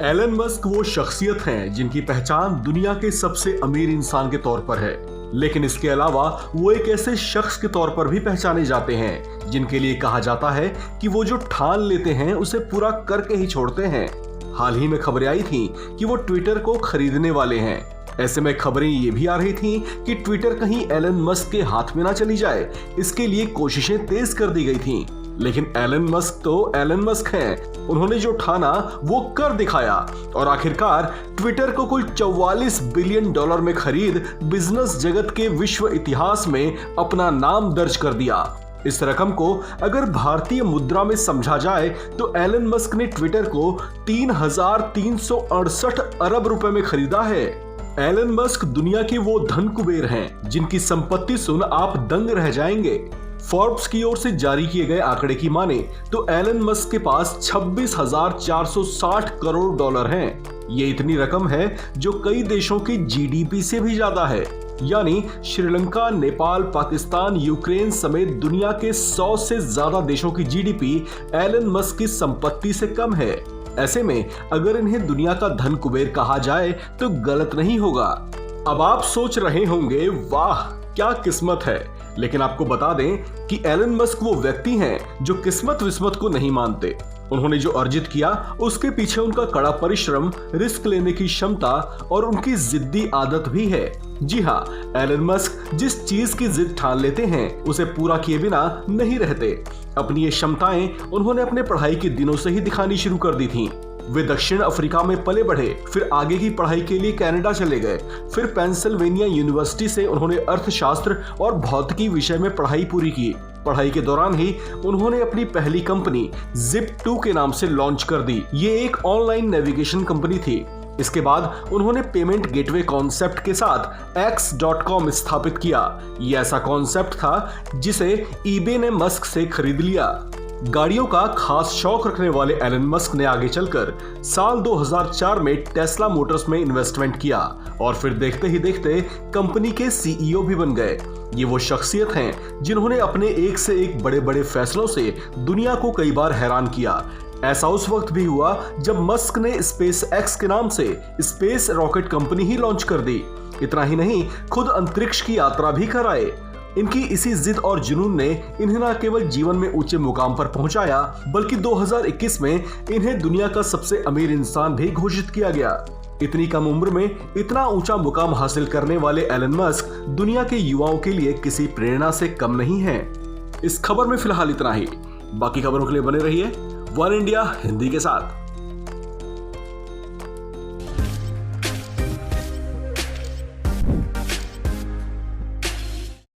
Elon Musk वो शख्सियत हैं जिनकी पहचान दुनिया के सबसे अमीर इंसान के तौर पर है, लेकिन इसके अलावा वो एक ऐसे शख्स के तौर पर भी पहचाने जाते हैं जिनके लिए कहा जाता है कि वो जो ठान लेते हैं उसे पूरा करके ही छोड़ते हैं। हाल ही में खबरें आई थी कि वो ट्विटर को खरीदने वाले हैं। ऐसे में खबरें ये भी आ रही थी कि ट्विटर कहीं एलन मस्क के हाथ में ना चली जाए, इसके लिए कोशिशें तेज कर दी गई थीं। लेकिन एलन मस्क तो एलन मस्क हैं। उन्होंने जो ठाना वो कर दिखाया और आखिरकार ट्विटर को कुल 44 बिलियन डॉलर में खरीद बिजनेस जगत के विश्व इतिहास में अपना नाम दर्ज कर दिया। इस रकम को अगर भारतीय मुद्रा में समझा जाए तो एलन मस्क ने ट्विटर को 3,368 अरब रुपए में खरीदा है। एलन मस्क दुनिया के वो धन कुबेर हैं जिनकी संपत्ति सुन आप दंग रह जाएंगे। फोर्ब्स की ओर से जारी किए गए आंकड़े की माने तो एलन मस्क के पास 26,460 करोड़ डॉलर हैं। ये इतनी रकम है जो कई देशों की जीडीपी से भी ज्यादा है। यानी श्रीलंका, नेपाल, पाकिस्तान, यूक्रेन समेत दुनिया के 100 से ज्यादा देशों की जीडीपी एलन मस्क की संपत्ति से कम है। ऐसे में अगर इन्हें दुनिया का धन कुबेर कहा जाए तो गलत नहीं होगा। अब आप सोच रहे होंगे, वाह क्या किस्मत है, लेकिन आपको बता दें कि एलन मस्क वो व्यक्ति हैं जो किस्मत विस्मत को नहीं मानते। उन्होंने जो अर्जित किया उसके पीछे उनका कड़ा परिश्रम, रिस्क लेने की क्षमता और उनकी जिद्दी आदत भी है। जी हाँ, एलन मस्क जिस चीज की जिद ठान लेते हैं उसे पूरा किए बिना नहीं रहते। अपनी ये क्षमताएं उन्होंने अपने पढ़ाई के दिनों से ही दिखानी शुरू कर दी थी। वे दक्षिण अफ्रीका में पले बढ़े, फिर आगे की पढ़ाई के लिए कनाडा चले गए। फिर पेंसिल्वेनिया यूनिवर्सिटी से उन्होंने अर्थशास्त्र और भौतिकी विषय में पढ़ाई पूरी की। पढ़ाई के दौरान ही उन्होंने अपनी पहली कंपनी Zip2 के नाम से लॉन्च कर दी। ये एक ऑनलाइन नेविगेशन कंपनी थी। इसके बाद उन्होंने पेमेंट गेटवे कॉन्सेप्ट के साथ X.com स्थापित किया। ये ऐसा कॉन्सेप्ट था जिसे eBay ने मस्क से खरीद लिया। गाड़ियों का खास शौक रखने वाले एलन मस्क ने आगे चलकर साल 2004 में टेस्ला मोटर्स में इन्वेस्टमेंट किया और फिर देखते ही देखते कंपनी के सीईओ भी बन गए। ये वो शख्सियत हैं जिन्होंने अपने एक से एक बड़े बड़े फैसलों से दुनिया को कई बार हैरान किया। ऐसा उस वक्त भी हुआ जब मस्क ने स्पेस एक्स के नाम से स्पेस रॉकेट कंपनी ही लॉन्च कर दी। इतना ही नहीं, खुद अंतरिक्ष की यात्रा भी कराए। इनकी इसी जिद और जुनून ने इन्हें न केवल जीवन में ऊंचे मुकाम पर पहुंचाया, बल्कि 2021 में इन्हें दुनिया का सबसे अमीर इंसान भी घोषित किया गया। इतनी कम उम्र में इतना ऊंचा मुकाम हासिल करने वाले एलन मस्क दुनिया के युवाओं के लिए किसी प्रेरणा से कम नहीं है। इस खबर में फिलहाल इतना ही। बाकी खबरों के लिए बने रहिए वन इंडिया हिंदी के साथ।